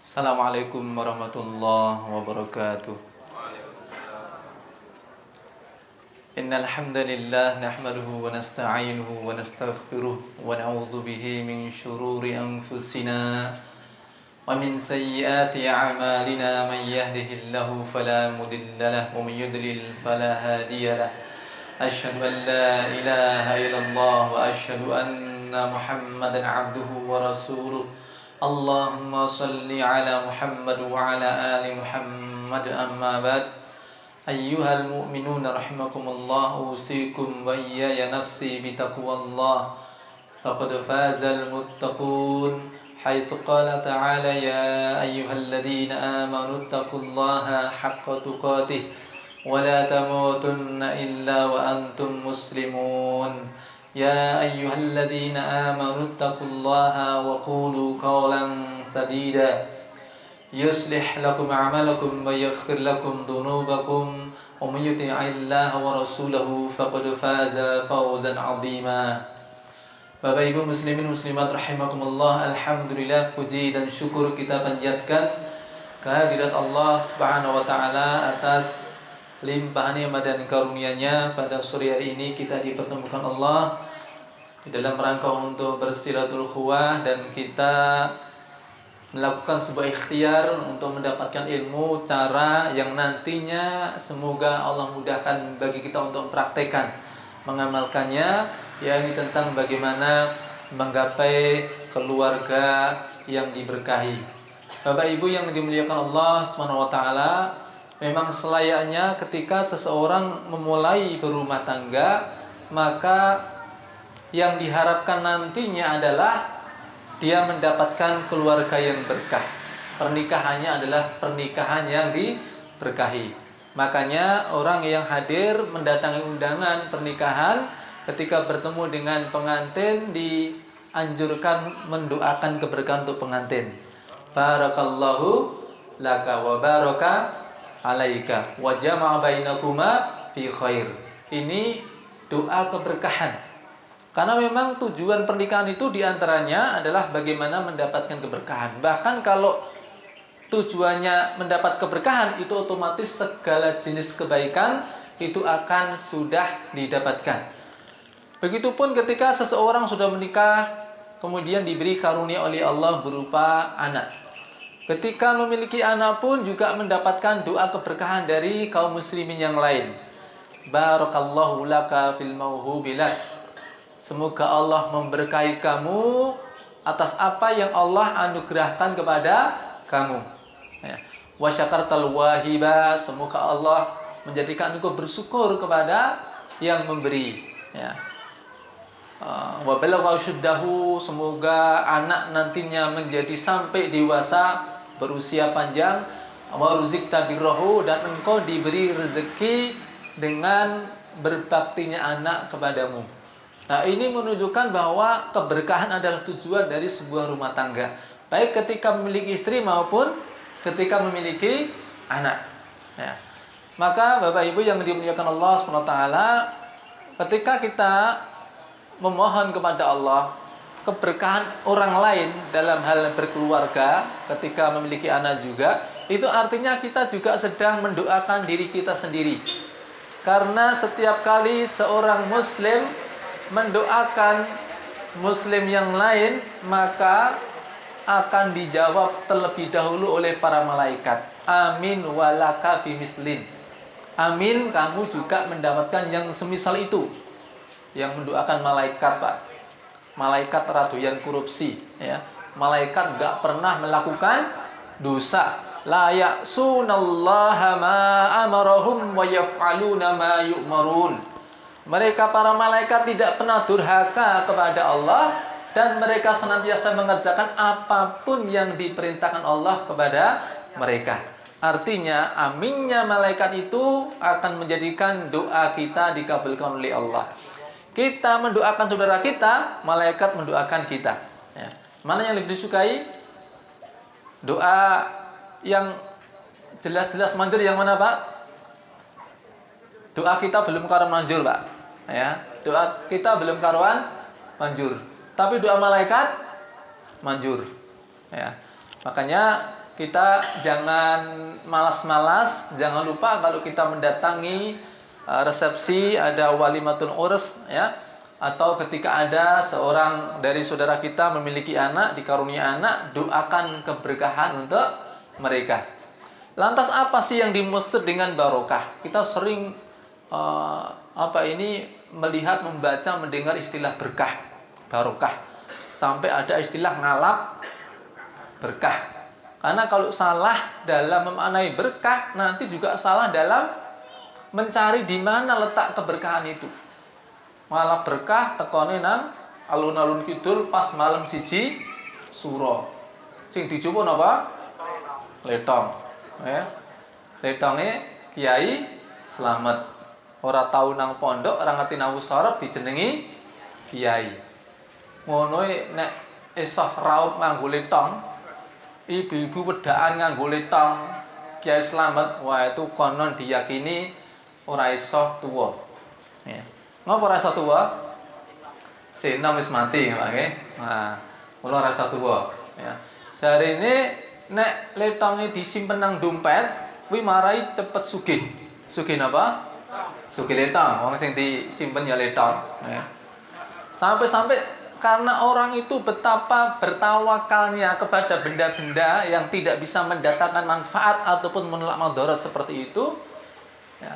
Assalamualaikum warahmatullahi wabarakatuh. Innal hamdalillah nahmaduhu wa nasta'inuhu wa nastaghfiruh wa na'udzu bihi min shururi anfusina wa min sayyiati a'malina man yahdihillahu fala mudilla lahu wa man yudlil fala hadiya lahu. Asyhadu an la ilaha illallah wa asyhadu anna Muhammadan 'abduhu wa rasuluh. Allahumma salli ala Muhammad wa ala ali Muhammad amma ba'd. Ayyuhal mu'minun rahimakumullah, usikum wa iyaya nafsi bitaqwallah. Faqad fazal muttaqun. Haitsu qala ta'ala ya ayyuhalladzina amanu taqullaha haqqa tuqatih wa la tamutunna illa wa antum muslimun. Ya ayyuhalladzina amanu taqullaha wa qulu qawlan sadida yuslih lakum a'malakum wa yaghfir lakum dhunubakum wa may yuti'illaha wa rasulahu faqad faza fawzan 'azima. Bapak Ibu muslimin muslimat rahimakumullah, alhamdulillah, puji dan syukur kita panjatkan kehadirat Allah Subhanahu wa taala atas limpahan nikmat dan karunia-Nya. Pada sore hari ini kita dipertemukan Allah di dalam rangka untuk bersilaturahmi dan kita melakukan sebuah ikhtiar untuk mendapatkan ilmu, cara yang nantinya semoga Allah mudahkan bagi kita untuk mempraktekkan, mengamalkannya, yakni tentang bagaimana menggapai keluarga yang diberkahi. Bapak Ibu yang dimuliakan Allah Subhanahu wa taala, memang selayaknya ketika seseorang memulai berumah tangga, maka yang diharapkan nantinya adalah dia mendapatkan keluarga yang berkah. Pernikahannya adalah pernikahan yang diberkahi. Makanya orang yang hadir mendatangi undangan pernikahan, ketika bertemu dengan pengantin dianjurkan mendoakan keberkahan untuk pengantin. Barakallahu laka wa baraka alaika wa jama'a bainakuma fi khair. Ini doa keberkahan. Karena memang tujuan pernikahan itu diantaranya adalah bagaimana mendapatkan keberkahan. Bahkan kalau tujuannya mendapat keberkahan, itu otomatis segala jenis kebaikan itu akan sudah didapatkan. Begitupun ketika seseorang sudah menikah, kemudian diberi karunia oleh Allah berupa anak. Ketika memiliki anak pun juga mendapatkan doa keberkahan dari kaum muslimin yang lain. Barakallahu laka fil mauhubilak. Semoga Allah memberkahi kamu atas apa yang Allah anugerahkan kepada kamu. Wa syakartal wahiba. Semoga Allah menjadikan engkau bersyukur kepada yang memberi. Wa balagha syuddahu. Semoga anak nantinya menjadi sampai dewasa, berusia panjang. Wa ruzikta birrahu. Dan engkau diberi rezeki dengan berbaktinya anak kepadamu. Nah, ini menunjukkan bahwa keberkahan adalah tujuan dari sebuah rumah tangga, baik ketika memiliki istri maupun ketika memiliki anak. Maka Bapak Ibu yang dimuliakan Allah SWT, ketika kita memohon kepada Allah keberkahan orang lain dalam hal berkeluarga, ketika memiliki anak juga, itu artinya kita juga sedang mendoakan diri kita sendiri. Karena setiap kali seorang muslim mendoakan muslim yang lain, maka akan dijawab terlebih dahulu oleh para malaikat. Amin walaka bimislin. Amin, kamu juga mendapatkan yang semisal itu. Yang mendoakan malaikat, Pak. Malaikat radoyan korupsi, Malaikat enggak pernah melakukan dosa. La ya'sunallaha ma amarahum wa yaf'aluna ma yu'marun. Mereka para malaikat tidak pernah durhaka kepada Allah, dan mereka senantiasa mengerjakan apapun yang diperintahkan Allah kepada mereka. Artinya, aminnya malaikat itu akan menjadikan doa kita dikabulkan oleh Allah. Kita mendoakan saudara kita, malaikat mendoakan kita. Mana yang lebih disukai? Doa yang jelas-jelas manjur yang mana, Pak? Doa kita belum karuan manjur, Pak. Doa kita belum karuan manjur, tapi doa malaikat manjur. Makanya kita jangan malas-malas, jangan lupa kalau kita mendatangi resepsi, ada walimatun urs ya, atau ketika ada seorang dari saudara kita memiliki anak, dikarunia anak, doakan keberkahan untuk mereka. Lantas apa sih yang dimaksud dengan barokah? Kita sering melihat, membaca, mendengar istilah berkah, barokah, sampai ada istilah ngalap berkah. Karena kalau salah dalam memaknai berkah, nanti juga salah dalam mencari di mana letak keberkahan itu. Malah berkah tekone nang alun-alun kidul pas malam siji suro. Sing dicoba napa? Letong. Ya. Letonge Kiai Slamet. Ora tau nang pondok, ora ngerti nang sorop dijenengi kiai. Ngono nek esah raup nganggo letong, ibu-ibu wedaan nganggo letong, Kiai Slamet, wah itu konon diyakini ora iso tuwa. Ya. Ngapa ora iso tuwa? Sena wis mati, nggih. Nah, kula ora iso tuwa, ya. Jarine nek letonge disimpen nang dompet, kuwi marai cepet sugih. Sugih napa? Sugih letong, wong sing disimpen ya letong, ya. Sampai-sampai karena orang itu betapa bertawakalnya kepada benda-benda yang tidak bisa mendatangkan manfaat ataupun menolak madarat seperti itu, ya.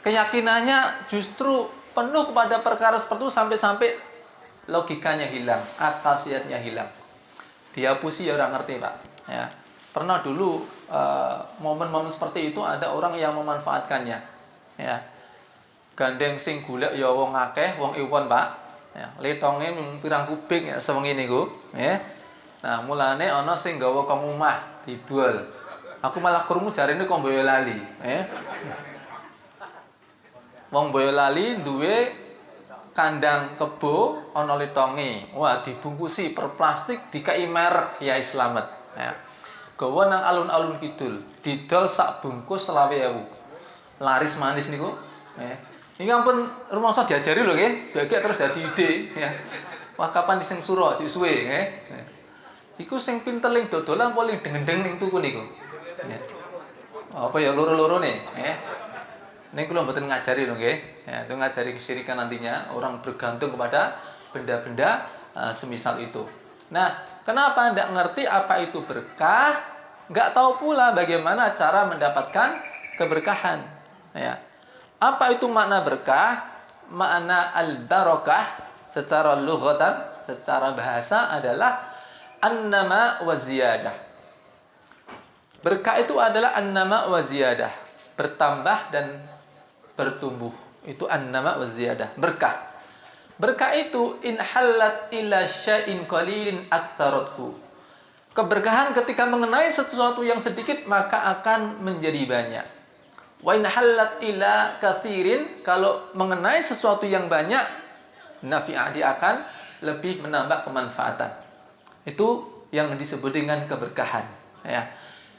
Keyakinannya justru penuh kepada perkara seperti itu sampai-sampai logikanya hilang, akal sehatnya hilang. Dihapusi ya orang ngerti, Pak. Ya. Pernah dulu momen-momen seperti itu ada orang yang memanfaatkannya. Ya. Gandeng sing golek ya wong akeh, wong iwon, Pak. Ya, letonge pirang kubik ya sewengi niku, ya. Nah, mulane ana sing nggawa kang omah didol. Aku malah krungu jarene kok Boyolali, ya. Wong Boyolali duwe kandang kebo ana letonge. Wah, dibungkusi per plastik dikai merek Kiai Slamet, ya. Gawa nang alun-alun kidul, didol sak bungkus 20.000. Laris manis niku, ya. Ini ampun rumangsa diajari lho nggih, gek terus dadi ide, ya. Wah, kapan dising suro cek suwe, nggih. Iku sing pinteling dodolan paling dengendeng ning tuku niku. Ya. Apa ya loro-lorone, ya. Ning kula mboten ngajari lho nggih. Ya, itu ngajari kesyirikan nantinya orang bergantung kepada benda-benda semisal itu. Nah, kenapa ndak ngerti apa itu berkah? Nggak tahu pula bagaimana cara mendapatkan keberkahan, ya. Apa itu makna berkah? Makna al-barakah secara lughatan, secara bahasa adalah an-nama wa ziyadah. Berkah itu adalah an-nama wa ziyadah, bertambah dan bertumbuh. Itu an-nama wa ziyadah, berkah. Berkah itu in halat ila syai'in qalilin aktsarathu. Keberkahan ketika mengenai sesuatu yang sedikit maka akan menjadi banyak. Wa in halat ila katsirin, kalau mengenai sesuatu yang banyak, nafi'a, dia akan lebih menambah kemanfaatan. Itu yang disebut dengan keberkahan, ya.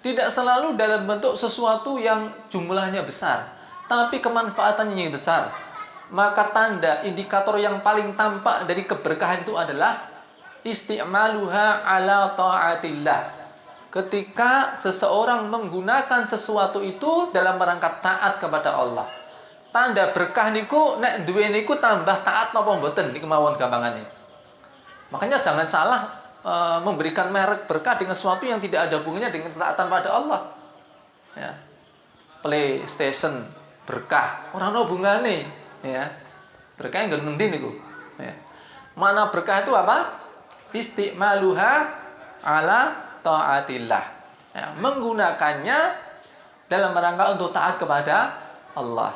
Tidak selalu dalam bentuk sesuatu yang jumlahnya besar, tapi kemanfaatannya yang besar. Maka tanda indikator yang paling tampak dari keberkahan itu adalah isti'maluha ala ta'atillah. Ketika seseorang menggunakan sesuatu itu dalam rangka taat kepada Allah. Tanda berkah niku nek duwe niku tambah taat napa mboten niku mawon gampangane. Makanya jangan salah memberikan merek berkah dengan sesuatu yang tidak ada hubungannya dengan taatan pada Allah. Ya. PlayStation berkah, ora ono hubungane, ya. Berkah nggak ngendi niku. Ya. Mana berkah itu apa? Isti'maluha ala ta'atillah, ya, menggunakannya dalam rangka untuk taat kepada Allah.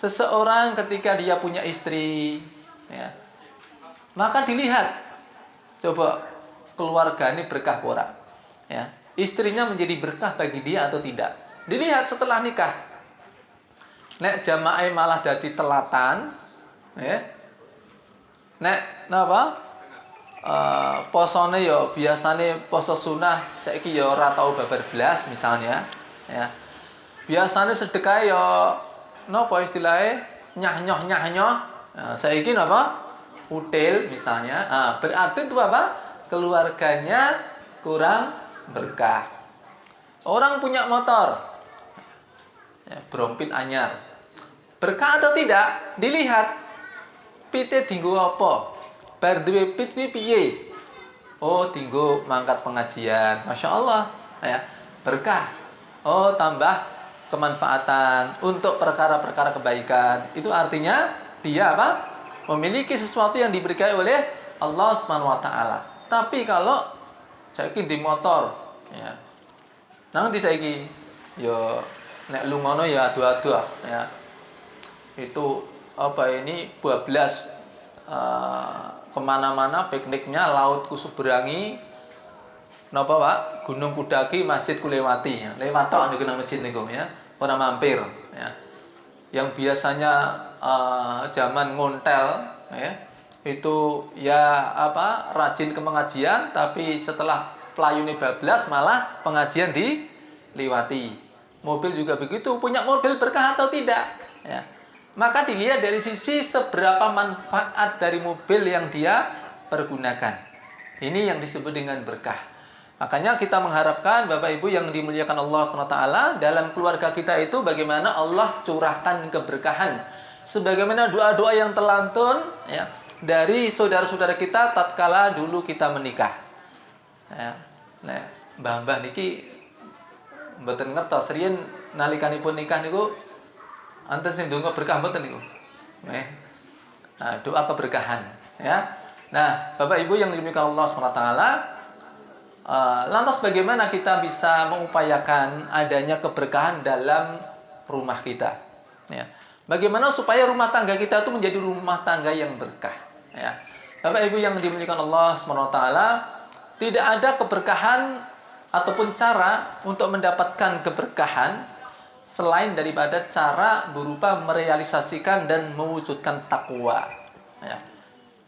Seseorang ketika dia punya istri, ya, maka dilihat coba keluarga ini berkah ora, ya. Istrinya menjadi berkah bagi dia atau tidak, dilihat setelah nikah. Nek jamaah malah dadi telatan, ya. Nek napa? Posone ya biasane poso sunah saiki ya ora tau babar blas misalnya, ya. Biasane sedekah ya napa istilahnya nyah-nyoh. Saiki napa? Util misalnya. Berarti itu apa? Keluarganya kurang berkah. Orang punya motor, ya, brompit anyar, berkah atau tidak? Dilihat pite dinggo apa, bar duwe pit kuwi piye? Oh, dinggo mangkat pengajian, masya Allah, ya, berkah. Oh, tambah kemanfaatan untuk perkara-perkara kebaikan. Itu artinya dia apa? Memiliki sesuatu yang diberikan oleh Allah Subhanahu wa taala. Tapi kalau saiki di motor, ya. Nanti saiki yo nek lu ngono ya adu-adu ya. Itu apa ini bablas kemana-mana pikniknya laut ku seberangi napa Pak gunung kudaki masjid ku lewati ya. Lewat tok nek nang masjid niku ya. Ora mampir ya. Yang biasanya zaman ngontel ya. Itu ya apa rajin ke pengajian tapi setelah pelayune bablas malah pengajian diliwati. Mobil juga begitu, punya mobil berkah atau tidak ya. Maka dilihat dari sisi seberapa manfaat dari mobil yang dia pergunakan. Ini yang disebut dengan berkah. Makanya kita mengharapkan Bapak Ibu yang dimuliakan Allah SWT, dalam keluarga kita itu bagaimana Allah curahkan keberkahan. Sebagaimana doa-doa yang terlantun ya, dari saudara-saudara kita tatkala dulu kita menikah. Ya, nah, mbah-mbah niki mboten ngertos riyen nalikanipun nikah niku anten sing ndonga berkah mboten niku. Nah, doa keberkahan ya. Nah, Bapak Ibu yang dimuliakan Allah SWT, lantas bagaimana kita bisa mengupayakan adanya keberkahan dalam rumah kita? Ya. Bagaimana supaya rumah tangga kita itu menjadi rumah tangga yang berkah? Ya. Bapak Ibu yang dimuliakan Allah SWT, tidak ada keberkahan ataupun cara untuk mendapatkan keberkahan selain daripada cara berupa merealisasikan dan mewujudkan takwa. Ya.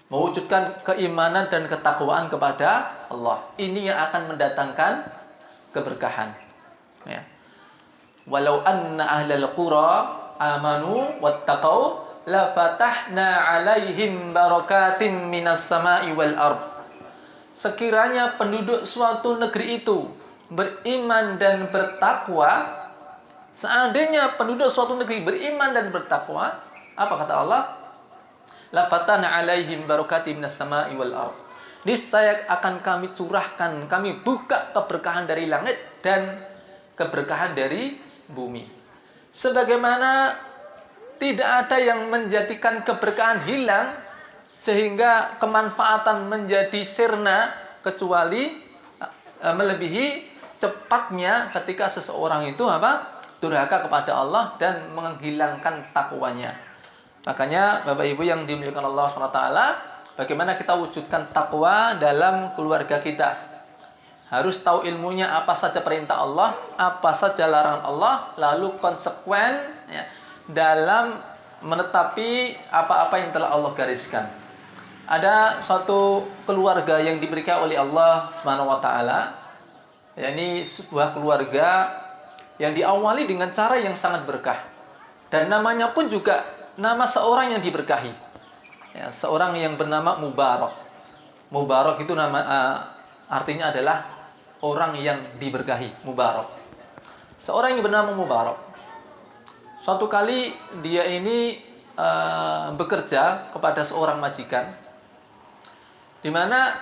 Mewujudkan keimanan dan ketakwaan kepada Allah. Ini yang akan mendatangkan keberkahan. Ya. Walau anna ahlal qura amanu wattaqau la fatahna 'alaihim barakatim minas sama'i wal ard. Sekiranya penduduk suatu negeri itu beriman dan bertakwa, seandainya penduduk suatu negeri beriman dan bertakwa, apa kata Allah? La fatana alaihim barakati minas sama'i wal ard. Niscaya akan kami curahkan, kami buka keberkahan dari langit dan keberkahan dari bumi. Sebagaimana tidak ada yang menjadikan keberkahan hilang sehingga kemanfaatan menjadi sirna kecuali melebihi cepatnya ketika seseorang itu apa? Durhaka kepada Allah dan menghilangkan takwanya. Makanya Bapak Ibu yang dimuliakan Allah SWT, bagaimana kita wujudkan takwa dalam keluarga kita. Harus tahu ilmunya apa saja perintah Allah, apa saja larangan Allah, lalu konsekuen ya, dalam menetapi apa-apa yang telah Allah gariskan. Ada suatu keluarga yang diberikan oleh Allah SWT, yakni sebuah keluarga yang diawali dengan cara yang sangat berkah. Dan namanya pun juga nama seorang yang diberkahi, ya, seorang yang bernama Mubarak. Mubarak itu nama artinya adalah orang yang diberkahi. Mubarak, seorang yang bernama Mubarak. Suatu kali dia ini bekerja kepada seorang majikan, di mana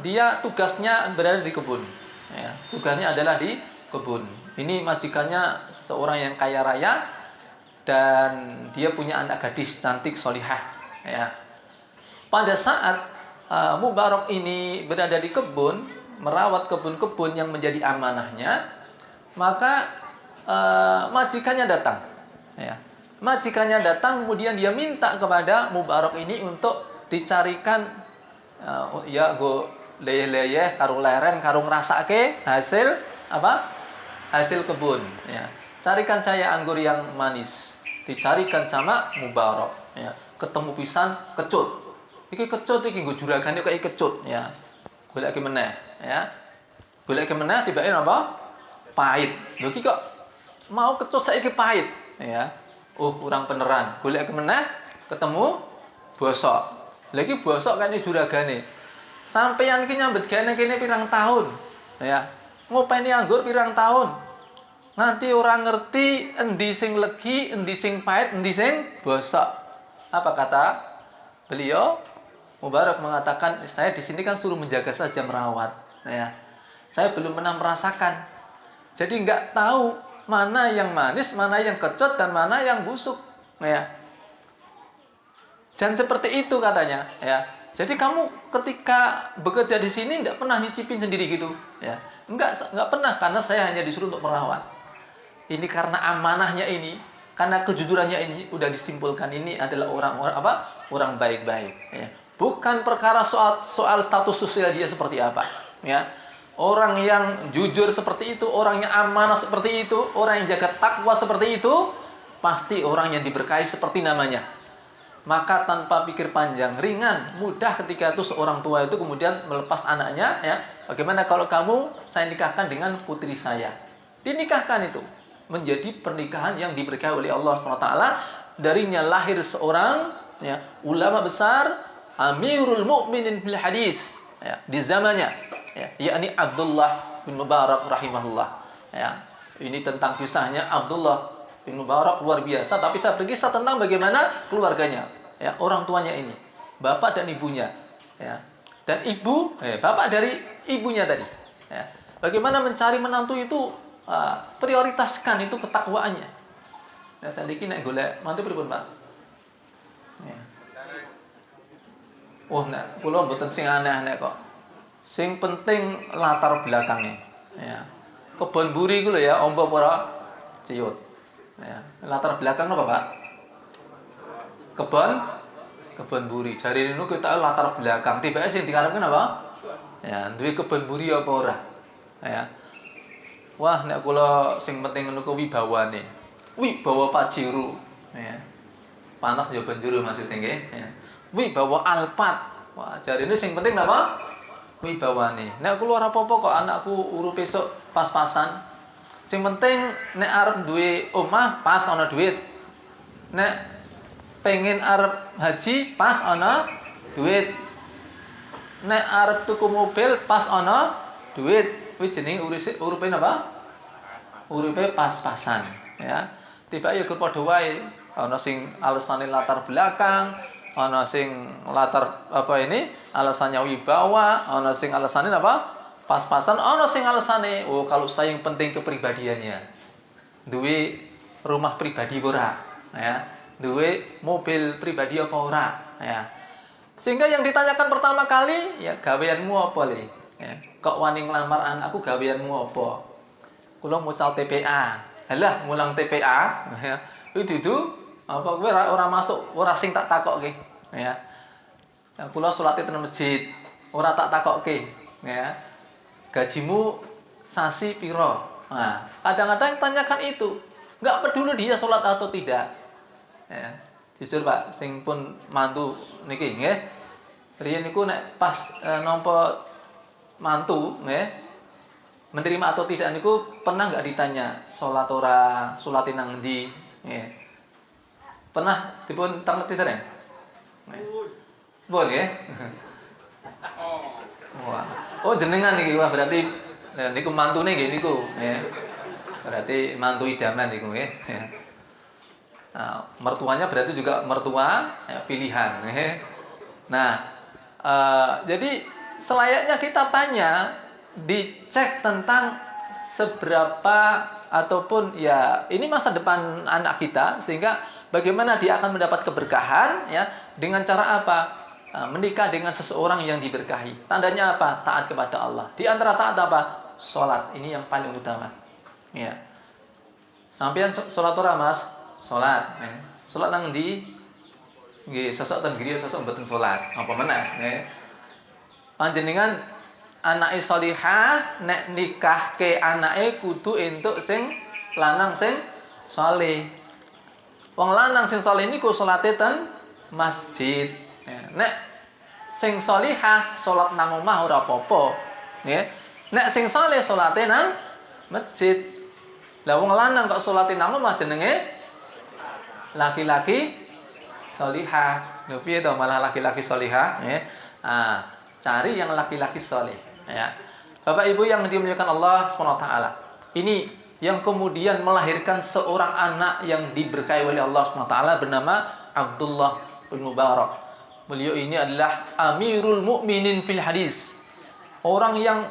dia tugasnya berada di kebun. Ya, tugasnya adalah di kebun. Ini majikannya seorang yang kaya raya. Dan dia punya anak gadis cantik solihah. Ya. Pada saat Mubarak ini berada di kebun, merawat kebun-kebun yang menjadi amanahnya, maka majikannya datang. Ya. Majikannya datang, kemudian dia minta kepada Mubarak ini untuk dicarikan ya go leyeh-leyeh karung leren karung rasake hasil apa? Hasil kebun. Ya. Carikan saya anggur yang manis. Dicarikan sama Mubarak. Ya. Ketemu pisan kecut. Iki kecut iki nggo juragane kok kecut. Ya. Golek meneh. Ya. Golek meneh tibake napa? Pahit. Lho iki kok mau kecut saiki pahit. Ya. Oh, kurang beneran. Golek meneh ketemu bosok. Lha iki bosok kan juragane. Sampeyan ki nyambet gane kene pirang tahun. Ya. Ngopeni anggur pirang tahun. Nganti orang ngerti endi sing legi, endi sing pahit, endi sing bosok. Apa kata beliau? Mubarak mengatakan, saya di sini kan suruh menjaga saja, merawat. Ya. Saya belum pernah merasakan. Jadi nggak tahu mana yang manis, mana yang kecut, dan mana yang busuk. Ya. Dan seperti itu katanya. Ya. Jadi kamu ketika bekerja di sini nggak pernah nyicipin sendiri gitu. Ya. Nggak pernah, karena saya hanya disuruh untuk merawat. Ini karena amanahnya ini, karena kejujurannya ini, udah disimpulkan ini adalah orang-orang apa? Orang baik-baik. Ya. Bukan perkara soal status sosial dia seperti apa. Ya. Orang yang jujur seperti itu, orang yang amanah seperti itu, orang yang jaga takwa seperti itu, pasti orang yang diberkahi seperti namanya. Maka tanpa pikir panjang, ringan, mudah ketika itu seorang tua itu kemudian melepas anaknya. Ya. Bagaimana kalau kamu saya nikahkan dengan putri saya? Dinikahkan itu. Menjadi pernikahan yang diberkahi oleh Allah SWT. Darinya lahir seorang ya, ulama besar, Amirul Mukminin bil hadis ya, di zamannya, ya, yakni Abdullah bin Mubarak rahimahullah. Ya, ini tentang kisahnya Abdullah bin Mubarak luar biasa. Tapi saya berkisah tentang bagaimana keluarganya, ya, orang tuanya ini, bapak dan ibunya, ya, dan ibu, bapak dari ibunya tadi. Ya. Bagaimana mencari menantu itu? Prioritaskan itu ketakwaannya. Nah, saya dikit nek golek mantu pripun, Pak? Ya. Oh, nek kula mboten sing aneh-aneh kok. Sing penting latar belakangnya. Ya. Kebon buri ku lho ya, ombo ora ciut. Ya. Latar belakang apa, Pak? Kebon buri. Jari niku kita latar belakang. Tibake sing dikarepken apa? Ya, duwe kebon buri apa ora? Ya. Wah, nek kula sing penting ngono ku wibawane. Wibawa Pajero, ya. Panas ya banjur maksudnya nggih, ya. Wibawa Alphard. Wah, jarine sing penting napa? Wibawane. Nek kula ora apa-apa kok anakku urupe esuk pas-pasan. Sing penting nek arep duwe omah pas ana duit. Nek pengen arep haji pas ana duit. Nek arep tuku mobil pas ana duit. Kuwi jenenge uripe napa? Uripe pas-pasan, ya. Tiba ya gur padha wae. Ana sing alasane latar belakang, ana sing latar apa ini? Alasannya wibawa, ana sing alasane apa? Pas-pasan, ana sing alasane oh kalau saya yang penting kepribadiannya. Duwe rumah pribadi ora, ya. Duwe mobil pribadi apa ora, ya. Sehingga yang ditanyakan pertama kali, ya gaweanmu apa, Le? Ya. Kok wani nglamar anakku gaweanmu apa? Kula mucal TPA. Halah mulang TPA, ya. Kuwi dudu apa kowe ora masuk, ora sing tak takokke, ya. Ya kula salate teng masjid, ora tak takokke, ya. Gajimu sasi piro? Nah, kadang-kadang tanyakan itu. Enggak peduli dia salat atau tidak. Ya. Jujur Pak, sing pun mantu niki nggih. Riyen niku nek pas nampa mantu, menerima atau tidak niku pernah nggak ditanya sholat ora, sholatin nang ndi, pernah dipun tangleti dereng? Pun nggih. Wah. Oh jenengan niki wah berarti niku mantune nggih niku, Berarti mantu idaman niku nggih. Nah, mertuanya berarti juga mertua pilihan, Nah, jadi selayaknya kita tanya, dicek tentang seberapa ataupun ya ini masa depan anak kita, sehingga bagaimana dia akan mendapat keberkahan, ya, dengan cara apa? Menikah dengan seseorang yang diberkahi. Tandanya apa? Taat kepada Allah. Di antara taat apa? Salat. Ini yang paling utama. Ya. Sampeyan salat ora, Mas? Salat. Salat nang ndi? Nggih, sosok ten griya, sosok mboten salat. Apa meneh, panjenengan anake salihah nek nikahke anake kudu entuk sing lanang sing saleh. Wong lanang sing saleh niku salate ten masjid. Nek sing salihah salat nang omah ora apa-apa, nggih. Nek sing saleh salate nang masjid. Lah wong lanang kok salate nang omah jenenge laki-laki salihah. Lho piye to malah laki-laki salihah, nggih. Cari yang laki-laki soleh, ya. Bapak Ibu yang dimuliakan Allah SWT, ini yang kemudian melahirkan seorang anak yang diberkahi oleh Allah SWT bernama Abdullah bin Mubarak. Beliau ini adalah Amirul Mukminin fil hadis, orang yang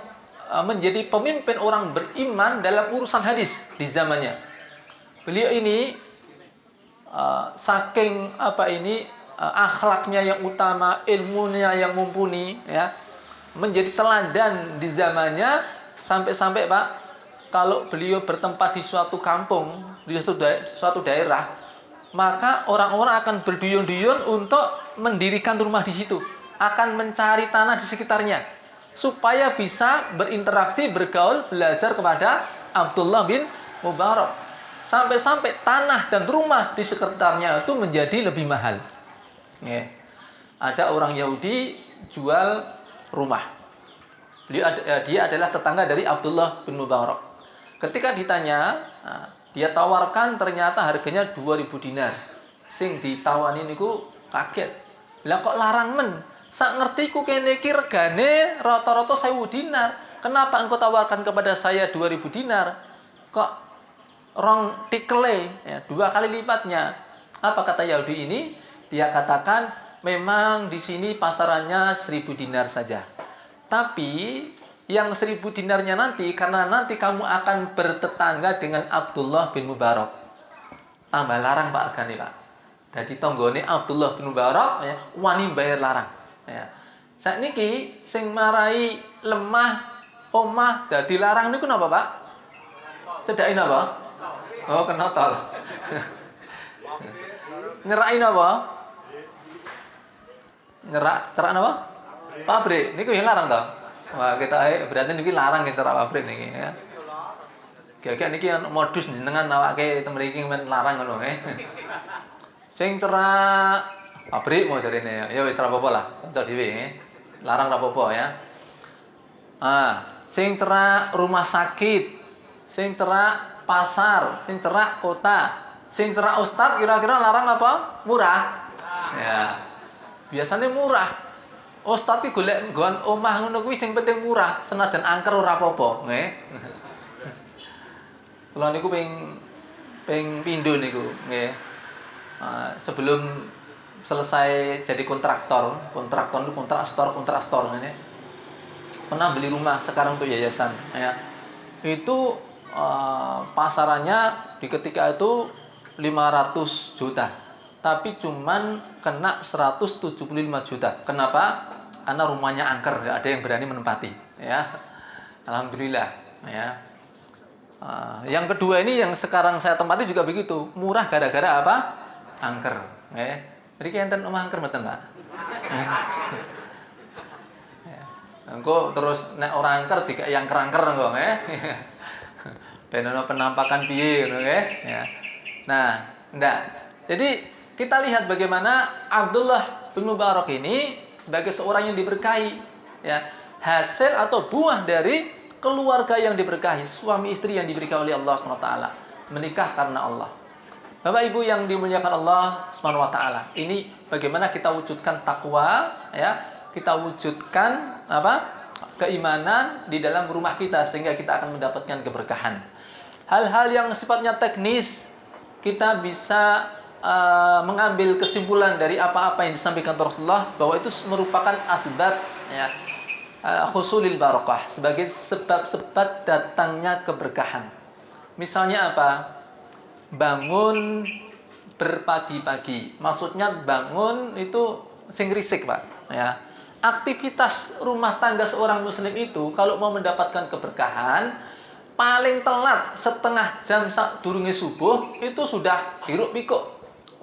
menjadi pemimpin orang beriman dalam urusan hadis di zamannya. Beliau ini saking akhlaknya yang utama, ilmunya yang mumpuni, ya, menjadi teladan di zamannya, sampai-sampai Pak, kalau beliau bertempat di suatu kampung, di suatu daerah, maka orang-orang akan berduyun-duyun untuk mendirikan rumah di situ, akan mencari tanah di sekitarnya supaya bisa berinteraksi, bergaul, belajar kepada Abdullah bin Mubarak. Sampai-sampai tanah dan rumah di sekitarnya itu menjadi lebih mahal. Ya. Ada orang Yahudi jual rumah. Dia adalah tetangga dari Abdullah bin Mubarak. Ketika ditanya, dia tawarkan ternyata harganya 2000 dinar. Sing ditawani niku kaget. Lah kok larang men? Sak ngertiku kene iki regane rata-rata 1000 dinar. Kenapa engkau tawarkan kepada saya 2000 dinar? Kok rong tikle, ya, 2 kali lipatnya. Apa kata Yahudi ini? Dia katakan memang di sini pasarannya 1000 dinar saja. Tapi yang 1000 dinarnya nanti, karena nanti kamu akan bertetangga dengan Abdullah bin Mubarak, tambah larang Pak regane Pak. Jadi tonggone Abdullah bin Mubarak, ya, wani bayar larang. Ya. Sakniki sing marai lemah omah dadi larang niku napa Pak? Cedhakin apa? Oh, kena tol. Nyerakin apa? Cerak apa? Pabrik. Niku yang larang toh? Wah, kita berarti niki larang kita cerak pabrik niki, ya. Kayak niki modus jenengan awake temriki men larang ngono, Sing cerak pabrik mau jarine ya wis ora apa-apa lah, kanca dhewe, larang ora apa-apa ya. Sing cerak rumah sakit, sing cerak pasar, sing cerak kota, sing cerak ustad kira-kira larang apa? Murah. Ya. Biasanya murah. Ustad iki golek nggon omah ngono kuwi sing penting murah, senajan angker ora apa-apa, nggih. Kula niku ping pindho niku, nggih. Sebelum selesai jadi kontraktor itu kontrak store ini, pernah beli rumah sekarang untuk yayasan, ya. Itu pasarannya di ketika itu 500 juta, tapi cuman kena 175 juta. Kenapa? Karena rumahnya angker, nggak ada yang berani menempati, ya. Alhamdulillah, ya. Yang kedua ini yang sekarang saya tempati juga begitu, murah gara-gara apa? Angker, ya. Jadi enten omah angker mboten, Pak. Engko terus nek ora angker dikai yang kerangker engko, nggih. Ben ono penampakan piye ngono, nggih, ya. Nah, ndak. Jadi kita lihat bagaimana Abdullah bin Mubarak ini sebagai seorang yang diberkahi, ya. Hasil atau buah dari keluarga yang diberkahi, suami istri yang diberkahi oleh Allah SWT, menikah karena Allah. Bapak Ibu yang dimuliakan Allah SWT, ini bagaimana kita wujudkan takwa, ya, kita wujudkan keimanan di dalam rumah kita sehingga kita akan mendapatkan keberkahan. Hal-hal yang sifatnya teknis kita bisa mengambil kesimpulan dari apa-apa yang disampaikan Rasulullah bahwa itu merupakan asbab, ya, husulil barakah, sebagai sebab-sebab datangnya keberkahan. Misalnya apa? Bangun berpagi-pagi. Maksudnya bangun itu sing risik, Pak, ya. Aktivitas rumah tangga seorang muslim itu kalau mau mendapatkan keberkahan, paling telat setengah jam durunge subuh itu sudah hiruk-pikuk.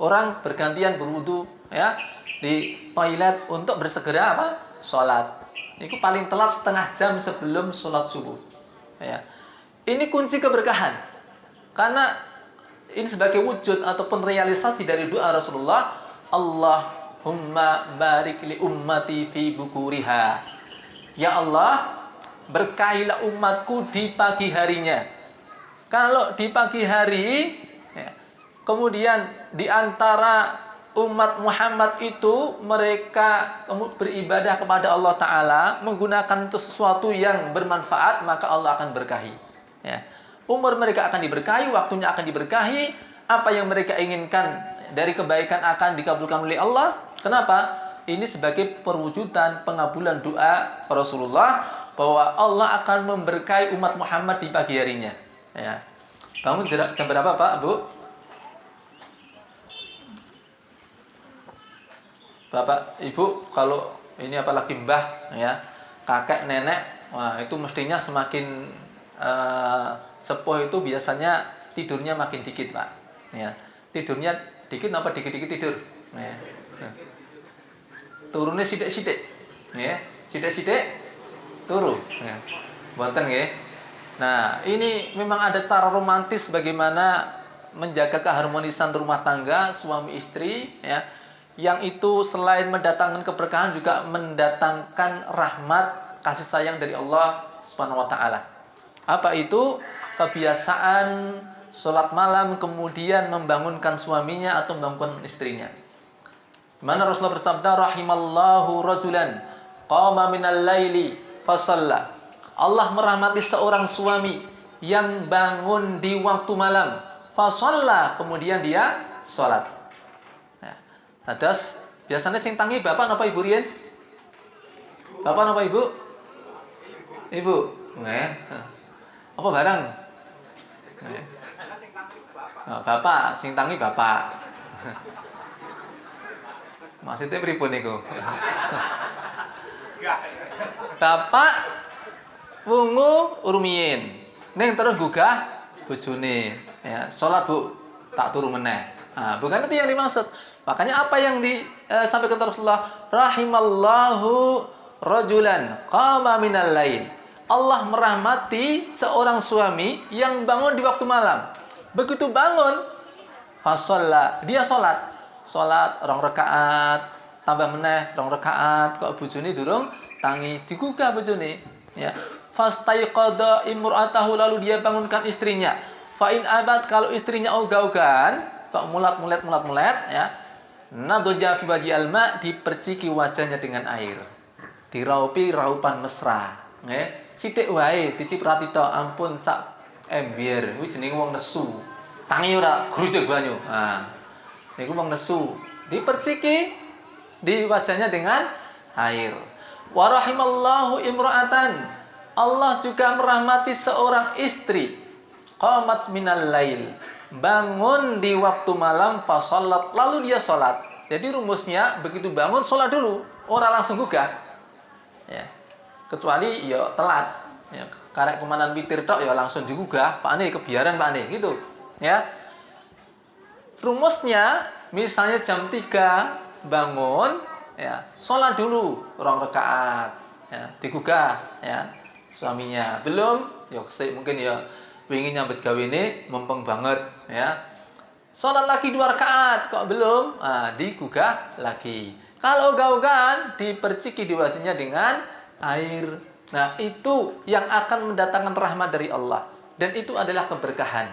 Orang bergantian berwudu, ya, di toilet untuk bersegera apa? Sholat. Itu paling telat setengah jam sebelum sholat subuh, ya. Ini kunci keberkahan. Karena ini sebagai wujud ataupun realisasi dari doa Rasulullah, Allahumma barik li ummati fi bukuriha. Ya Allah, berkahilah umatku di pagi harinya. Kalau di pagi hari, ya, kemudian di antara umat Muhammad itu mereka beribadah kepada Allah Ta'ala menggunakan itu sesuatu yang bermanfaat, maka Allah akan berkahi. Ya. Umur mereka akan diberkahi, waktunya akan diberkahi, apa yang mereka inginkan dari kebaikan akan dikabulkan oleh Allah. Kenapa? Ini sebagai perwujudan pengabulan doa Rasulullah bahwa Allah akan memberkahi umat Muhammad di pagi harinya. Ya. Bangun jam berapa Pak, Bu? Bapak, Ibu, kalau ini apalagi mbah, ya, kakek, nenek, wah itu mestinya semakin sepuh itu biasanya tidurnya makin dikit, Pak. Ya, tidurnya dikit, apa dikit-dikit tidur? Ya. Turunnya sidik-sidik, ya, sidik-sidik, turu. Ya. Bonten, ya. Nah, ini memang ada cara romantis bagaimana menjaga keharmonisan rumah tangga suami istri, ya. Yang itu selain mendatangkan keberkahan juga mendatangkan rahmat kasih sayang dari Allah Subhanahu wa taala. Apa itu? Kebiasaan sholat malam kemudian membangunkan suaminya atau membangunkan istrinya. Mana Rasulullah bersabda, rahimallahu rajulan qama minal laili fasalla. Allah merahmati seorang suami yang bangun di waktu malam, fasalla, kemudian dia sholat. Nah, terus biasanya sing tangi bapak napa ibu riyen? Bapak napa ibu? Ibu. Nggih. Apa barang? Nggih. Oh, bapak, sing tangi bapak. Maksudnya pripun niku? Bapak wungu rumiyin. Ning terus gugah bojone. Ya, salat Bu, tak turu meneh. Nah, bukan itu yang dimaksud. Makanya apa yang disampaikan Rasulullah, rahimallahu rajulan qama minal lail. Allah merahmati seorang suami yang bangun di waktu malam. Begitu bangun, fasalla, dia salat. Salat rong rakaat, tambah meneh rong rakaat, kok bojone durung tangi, digugah bojone, ya. Fastaiqadha imra'atahu, lalu dia bangunkan istrinya. Fa in abad, kalau istrinya ogah-ogahan, kok mulat-mulet, ya. Nadoja fi waji alma, diperciki wajahnya dengan air. Diraupi raupan mesra, nggih. Sithik wae diciprati to, ampun sak ember, kuwi jenenge wong nesu. Tangi ora grujug banyu. Nah, niku wong nesu. Diperciki di wajahnya dengan air. Wa rahimallahu imra'atan. Allah juga merahmati seorang istri. Qamat minal lail, bangun di waktu malam, fasolat, lalu dia sholat. Jadi rumusnya begitu bangun sholat dulu, orang langsung gugah, ya. Kecuali ya telat, ya. Karek kemanan witir tok ya langsung digugah, Pak Ane kebiaran Pak Ane, gitu, ya. Rumusnya misalnya jam 3 bangun, ya, sholat dulu rong rakaat, ya, digugah, ya, suaminya belum, ya mungkin ya ingin nyambut gawe ini mempeng banget, ya. Sholat lagi 2 rakaat, kok belum? Nah, digugah lagi. Kalau ogah-ogahan, diperciki di wajahnya dengan air. Nah, itu yang akan mendatangkan rahmat dari Allah. Dan itu adalah keberkahan.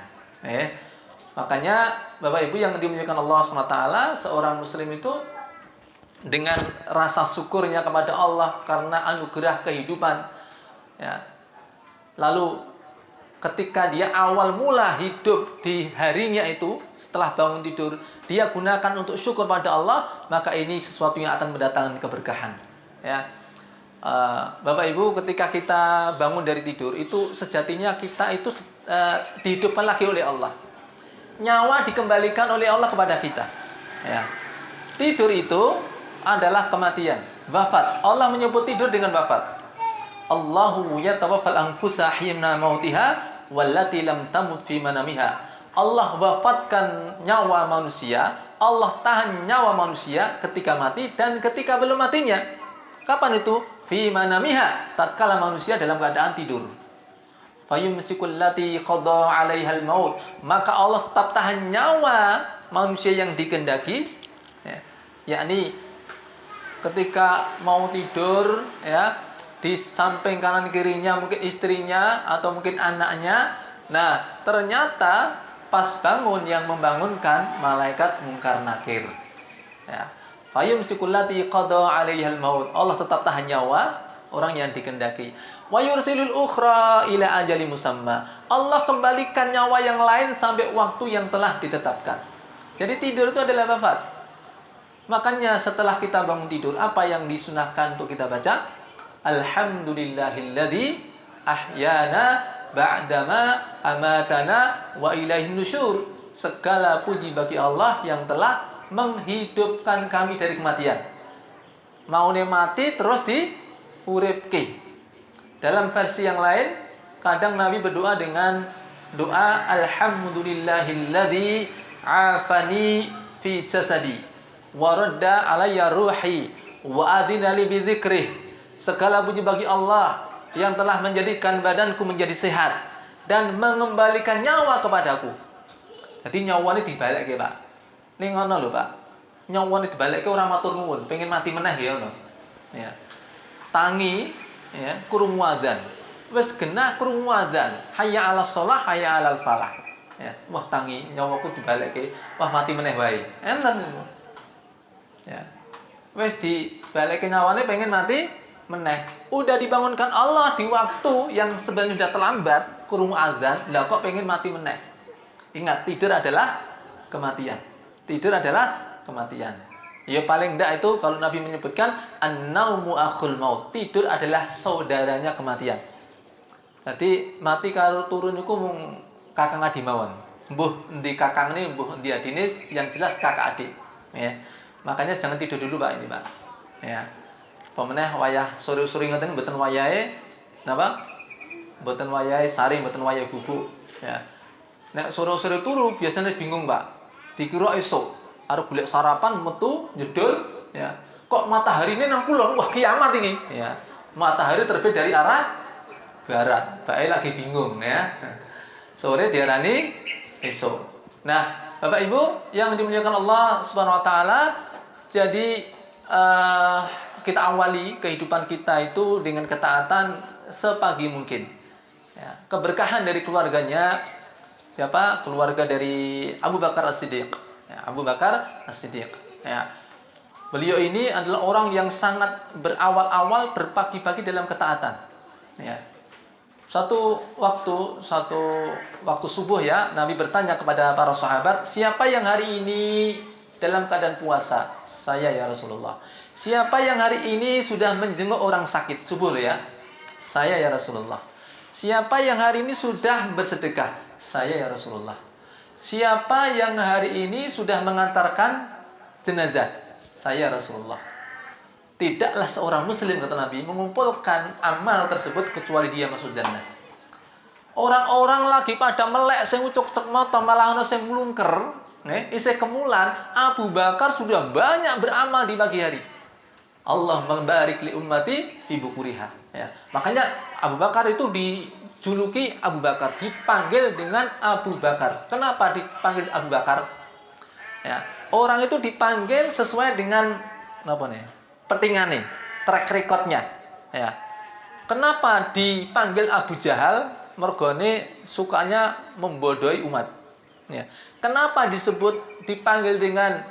Makanya, Bapak Ibu yang dimuliakan Allah SWT, seorang muslim itu dengan rasa syukurnya kepada Allah karena anugerah kehidupan, ya. Lalu ketika dia awal mula hidup di harinya itu, setelah bangun tidur, dia gunakan untuk syukur pada Allah, maka ini sesuatu yang akan mendatangkan keberkahan. Ya, Bapak Ibu, ketika kita bangun dari tidur, itu sejatinya kita itu dihidupkan lagi oleh Allah. Nyawa dikembalikan oleh Allah kepada kita. Ya, tidur itu adalah kematian, wafat. Allah menyebut tidur dengan wafat. Allahu yatawaffal anfusa hina mautiha wallati lam tamut fi manamiha. Allah wafatkan nyawa manusia, Allah tahan nyawa manusia ketika mati dan ketika belum matinya. Kapan itu? Fi manamiha, tatkala manusia dalam keadaan tidur. Fayumsikul lati qada 'alaihal maut. Maka Allah tetap tahan nyawa manusia yang dikehendaki, ya, yakni ketika mau tidur, ya, di samping kanan kirinya mungkin istrinya atau mungkin anaknya. Nah, ternyata pas bangun yang membangunkan malaikat Munkar Nakir. Ya. Fayumsikul lati qada 'alaihal maut. Allah tetap tahan nyawa orang yang dikehendaki. Wa yursilul ukhra ila ajali musamma. Allah kembalikan nyawa yang lain sampai waktu yang telah ditetapkan. Jadi tidur itu adalah wafat. Makanya setelah kita bangun tidur, apa yang disunahkan untuk kita baca? Alhamdulillahilladzi ahyana ba'dama amatana wa ilaihin nusyur. Segala puji bagi Allah yang telah menghidupkan kami dari kematian. Maune mati terus diuripke. Dalam versi yang lain, kadang Nabi berdoa dengan doa alhamdulillahilladzi afani fi jasadi wa radda alayya ruhi wa adina li bidzikrih. Segala puji bagi Allah yang telah menjadikan badanku menjadi sehat dan mengembalikan nyawa kepadaku. Jadi nyawa ini dibalik ya, Pak. Ning ngono lho, Pak. Nyawane dibalekke ora matur nuwun, pengen mati meneh ya ngono. Ya. Tangi ya krungu adzan. Wis genah krungu adzan. Hayya 'alas shalah, hayya 'alal falah. Ya, wah tangi nyawaku dibalekke, wah mati meneh wae. Enten. Ya. Wis dibalekke nyawane pengen mati meneh. Udah dibangunkan Allah di waktu yang sebenarnya sudah terlambat, krungu adzan, lah kok pengen mati meneh. Ingat, tidur adalah kematian. Tidur adalah kematian. Ya paling enggak itu kalau Nabi menyebutkan an-naumu akhul maut. Tidur adalah saudaranya kematian. Jadi mati kalau turun iku mung kakang adi mawon. Mbuh endi kakang ini, mbuh endi adine, yang jelas kakak adik. Ya. Makanya jangan tidur dulu, Pak, ini, Pak. Ya. Pemeneh wayah sore-sore ngoten mboten wayahe napa? Mboten wayahe sari, mboten wayahe bubuk. Ya. Nek sore-sore turu biasanya bingung, Pak. Dikira esok arep golek sarapan metu nyedul ya. Kok matahari ini nang kulon? Wah, kiamat ini ya. Matahari terbit dari arah barat. Bae lagi bingung ya. Sore diarani esok. Nah, Bapak Ibu yang dimuliakan Allah Subhanahu wa taala, jadi kita awali kehidupan kita itu dengan ketaatan sepagi mungkin. Ya, keberkahan dari keluarganya siapa? Keluarga dari Abu Bakar As-Siddiq. Ya, Abu Bakar As-Siddiq. Ya. Beliau ini adalah orang yang sangat berawal-awal berpagi-pagi dalam ketaatan. Ya. Satu waktu subuh ya, Nabi bertanya kepada para sahabat, siapa yang hari ini dalam keadaan puasa? Saya ya Rasulullah. Siapa yang hari ini sudah menjenguk orang sakit? Subuh ya. Saya ya Rasulullah. Siapa yang hari ini sudah bersedekah? Saya ya Rasulullah. Siapa yang hari ini sudah mengantarkan jenazah? Saya Rasulullah. Tidaklah seorang muslim, kata Nabi, mengumpulkan amal tersebut kecuali dia masuk jannah. Orang-orang lagi pada melek sing ucuk-ucuk mata malah ana sing mlungker, isih kemulan. Abu Bakar sudah banyak beramal di pagi hari. Allah membarik li ummati fi bukuriha. Ya. Makanya Abu Bakar itu dijuluki Abu Bakar, dipanggil dengan Abu Bakar. Kenapa dipanggil Abu Bakar? Ya, orang itu dipanggil sesuai dengan apa nih? Petingane, track recordnya. Ya. Kenapa dipanggil Abu Jahal? Mergone sukanya membodohi umat. Ya. Kenapa dipanggil dengan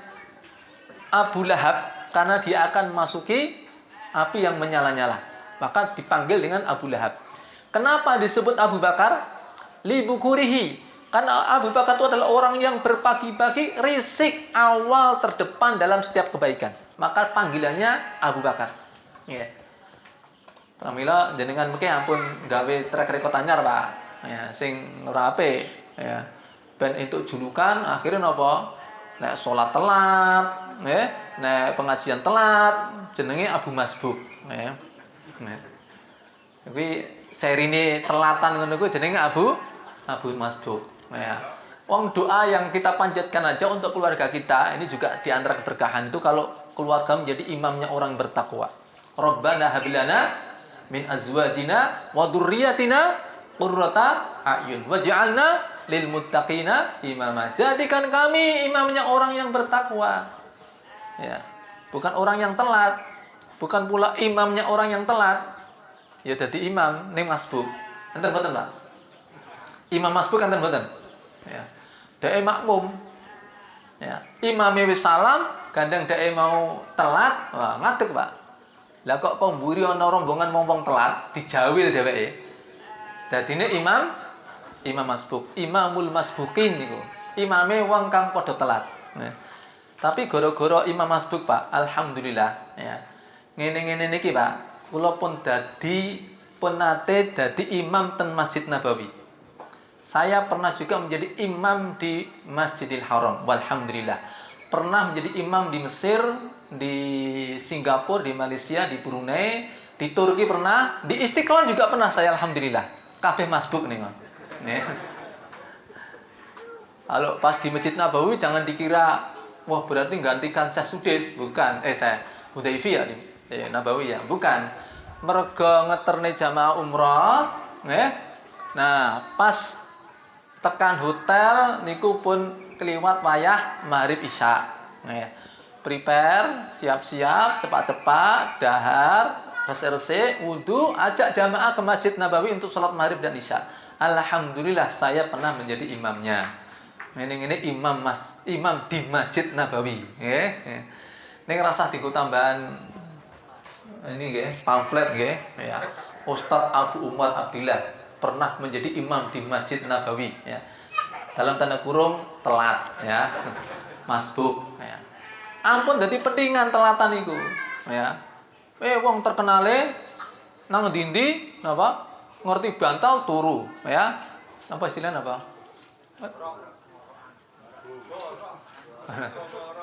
Abu Lahab? Karena dia akan masuki api yang menyala-nyala. Maka dipanggil dengan Abu Lahab. Kenapa disebut Abu Bakar? Libukurihi. Karena Abu Bakar itu adalah orang yang berpagi-pagi risik awal terdepan dalam setiap kebaikan. Maka panggilannya Abu Bakar. Ya. Pramila jenengan mungkin ampun gawe track record anyar, Pak. Ya, sing ora apik. Ya. Ben entuk julukan akhirnya napa? Nek salat telat, nek pengajian telat, jenenge Abu Masbuk, ya. Tapi serine telatan ngono kuwi jenenge Abu Masbuk, ya. Wong doa yang kita panjatkan aja untuk keluarga kita, ini juga di antara keberkahan itu kalau keluarga menjadi imamnya orang bertakwa. Rabbana hab lana min azwajina wa dzurriyyatina qurrata a'yun waj'alna lil muttaqina imama. Jadikan kami imamnya orang yang bertakwa. Ya. Bukan orang yang telat, bukan pula imamnya orang yang telat. Ya dadi imam ning masbuk. Enten mboten, Pak? Imam masbuk enten mboten? Ya. Dhewe makmum. Ya, imame wis salam, gandeng dheke mau telat, wah ngadeg, Pak. Lah kok mburi ana rombongan wong telat, dijawil dheweke. Dadine imam masbuk, imamul masbukin niku. Imame wong kang padha telat. Nah, tapi gara-gara imam masbuk, Pak, alhamdulillah ya. Ngene-ngene niki, Pak, kula pun nate dadi imam ten Masjid Nabawi. Saya pernah juga menjadi imam di Masjidil Haram, walhamdulillah. Pernah menjadi imam di Mesir, di Singapura, di Malaysia, di Brunei, di Turki pernah, di Istiqlal juga pernah saya, alhamdulillah. Kabeh masbuk nih, nih. Kalau pas di Masjid Nabawi jangan dikira wah berarti gantikan Syekh Sudais, bukan. Saya Hudayfi ya, Nabawi ya, bukan. Mergo ngeterne jamaah umrah, nggih. Nah, pas tekan hotel niku pun keliwat wayah maghrib isya. Nggih. Prepare, siap-siap, cepat-cepat, dahar, resik-resik, wudu, ajak jamaah ke Masjid Nabawi untuk sholat maghrib dan isya. Alhamdulillah saya pernah menjadi imamnya. Ini imam di Masjid Nabawi. Ini ngerasa diku tambahan ini pamflet ya. Ustadz Abu Umar Abdillah pernah menjadi imam di Masjid Nabawi ya. Dalam tanda kurung telat ya. Masbuk ya. Ampun dadi pentingan telatan iku ya. Wong terkenale nang ndi napa? Ngerti bantal turu ya. Apa istilahnya apa?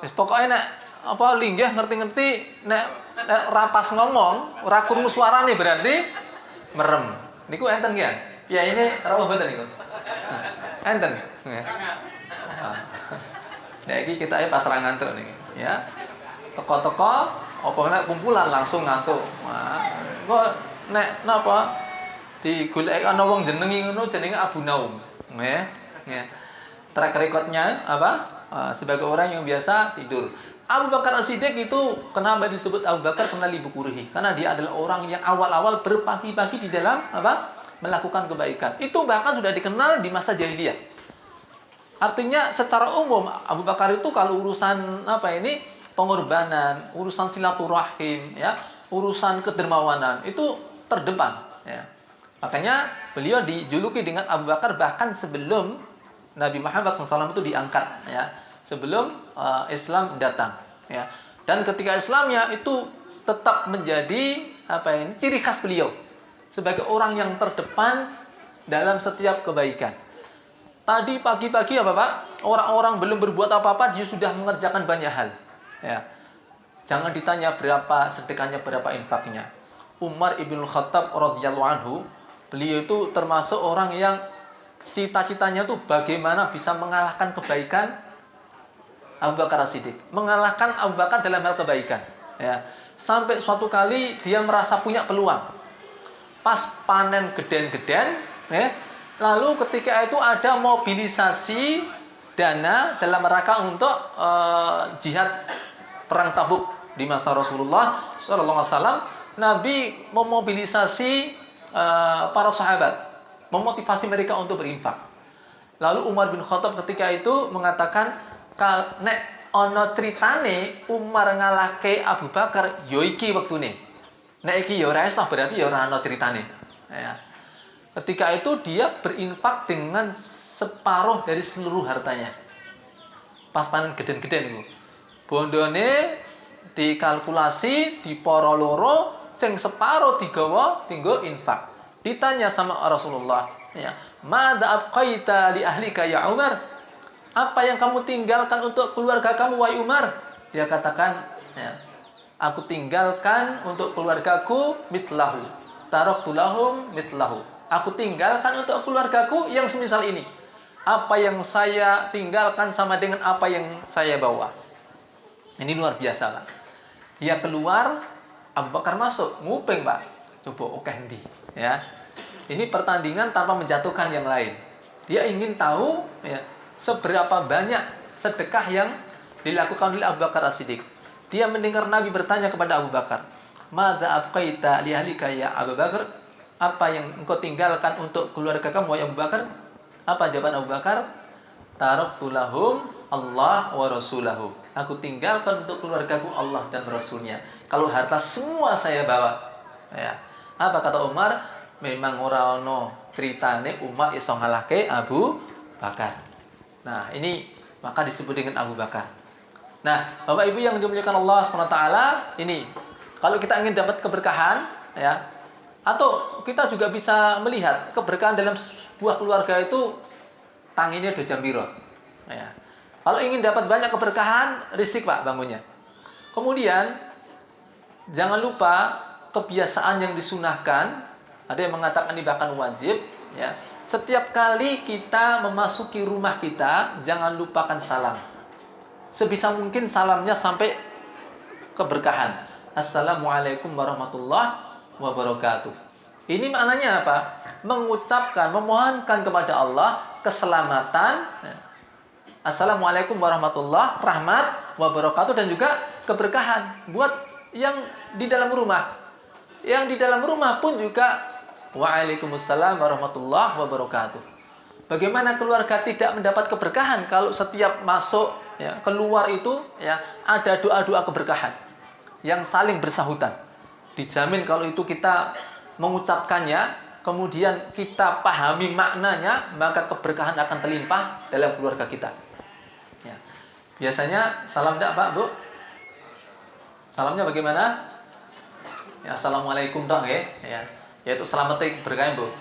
Wis pokoke nek apa linggih ngerti-ngerti nek rapas ngomong ora krungu suarane berarti merem. Niku enten nggih. Ya ini rawuh mboten niku. Enten. Nah iki kita pasrah ngantuk niki ya. Teko-teko apa nek kumpulan langsung ngantuk. Wah, kok nek napa digoleki ana wong jenengi ngono jenenge Abu Naum. Nggih. Nggih. Track recordnya apa? Sebagai orang yang biasa tidur. Abu Bakar As-Siddiq itu kenapa disebut Abu Bakar penali bukurihi? Karena dia adalah orang yang awal-awal berpagi-pagi di dalam apa? Melakukan kebaikan. Itu bahkan sudah dikenal di masa jahiliyah. Artinya secara umum Abu Bakar itu kalau urusan apa ini pengorbanan, urusan silaturahim, ya, urusan kedermawanan itu terdepan. Ya. Makanya beliau dijuluki dengan Abu Bakar bahkan sebelum Nabi Muhammad SAW itu diangkat, ya, sebelum Islam datang. Ya. Dan ketika Islamnya itu tetap menjadi apa ini ciri khas beliau sebagai orang yang terdepan dalam setiap kebaikan. Tadi pagi-pagi apa Pak? Orang-orang belum berbuat apa-apa dia sudah mengerjakan banyak hal. Ya. Jangan ditanya berapa sedekahnya, berapa infaknya. Umar ibn Khattab radhiyallahu anhu, beliau itu termasuk orang yang cita-citanya tuh bagaimana bisa mengalahkan kebaikan Abu Bakar As-Siddiq, mengalahkan Abu Bakar dalam hal kebaikan. Ya. Sampai suatu kali dia merasa punya peluang. Pas panen geden-geden, ya, lalu ketika itu ada mobilisasi dana dalam rangka untuk jihad perang Tabuk di masa Rasulullah SAW. Nabi memobilisasi para sahabat, memotivasi mereka untuk berinfak. Lalu Umar bin Khattab ketika itu mengatakan, nek ono ceritane Umar ngalahke Abu Bakar, yo iki wektune. Nek iki yo ora sah berarti yo ora ono ceritane. Ya. Ketika itu dia berinfak dengan separuh dari seluruh hartanya. Pas panen geden-geden itu. Bondone dikalkulasi, diporo loro, sing separuh digawa tinggo infak. Ditanya sama Rasulullah, ya, "Madza abqaita li ahlika ya Umar?" Apa yang kamu tinggalkan untuk keluarga kamu wahai Umar? Dia katakan, ya, aku tinggalkan untuk keluargaku mislahu. Taraktu lahum mislahu. Aku tinggalkan untuk keluargaku yang semisal ini. Apa yang saya tinggalkan sama dengan apa yang saya bawa. Ini luar biasa, Pak. Dia keluar, Abu Bakar masuk, nguping, Pak. Coba oke ndi, ya. Ini pertandingan tanpa menjatuhkan yang lain. Dia ingin tahu, ya, seberapa banyak sedekah yang dilakukan oleh Abu Bakar As-Siddiq. Dia mendengar Nabi bertanya kepada Abu Bakar, "Madza abqaita li ahlika ya Abu Bakar?" Apa yang engkau tinggalkan untuk keluarga kamu wahai Abu Bakar? Apa jawaban Abu Bakar? taraktu lahum Allah wa rasulahu. Aku tinggalkan untuk keluargaku Allah dan Rasulnya. Kalau harta semua saya bawa. Ya. Apa kata Umar? Memang ora ono ceritane Umar iso ngalahke Abu Bakar. Nah, ini maka disebut dengan Abu Bakar. Nah, Bapak Ibu yang dimuliakan Allah SWT, ini kalau kita ingin dapat keberkahan, ya, atau kita juga bisa melihat keberkahan dalam sebuah keluarga itu tanginnya do jambiro. Ya. Kalau ingin dapat banyak keberkahan, risik Pak bangunnya. Kemudian jangan lupa kebiasaan yang disunahkan, ada yang mengatakan ini bahkan wajib, ya. Setiap kali kita memasuki rumah kita, jangan lupakan salam. Sebisa mungkin salamnya sampai keberkahan. Assalamualaikum warahmatullahi wabarakatuh. Ini maknanya apa? Mengucapkan, memohonkan kepada Allah keselamatan. Assalamualaikum warahmatullahi wabarakatuh dan juga keberkahan buat yang di dalam rumah. Yang di dalam rumah pun juga waalaikumsalam warahmatullahi wabarakatuh. Bagaimana keluarga tidak mendapat keberkahan kalau setiap masuk, ya, keluar itu, ya, ada doa-doa keberkahan yang saling bersahutan. Dijamin kalau itu kita mengucapkannya, kemudian kita pahami maknanya, maka keberkahan akan terlimpah dalam keluarga kita. Ya. Biasanya salam enggak Pak, Bu? Salamnya bagaimana? Ya, assalamualaikum dong ya. Yaitu selamat berkah, Bu.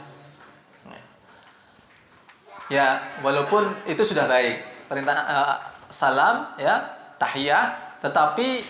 Ya, walaupun itu sudah baik perintah salam, ya, tahiyah, tetapi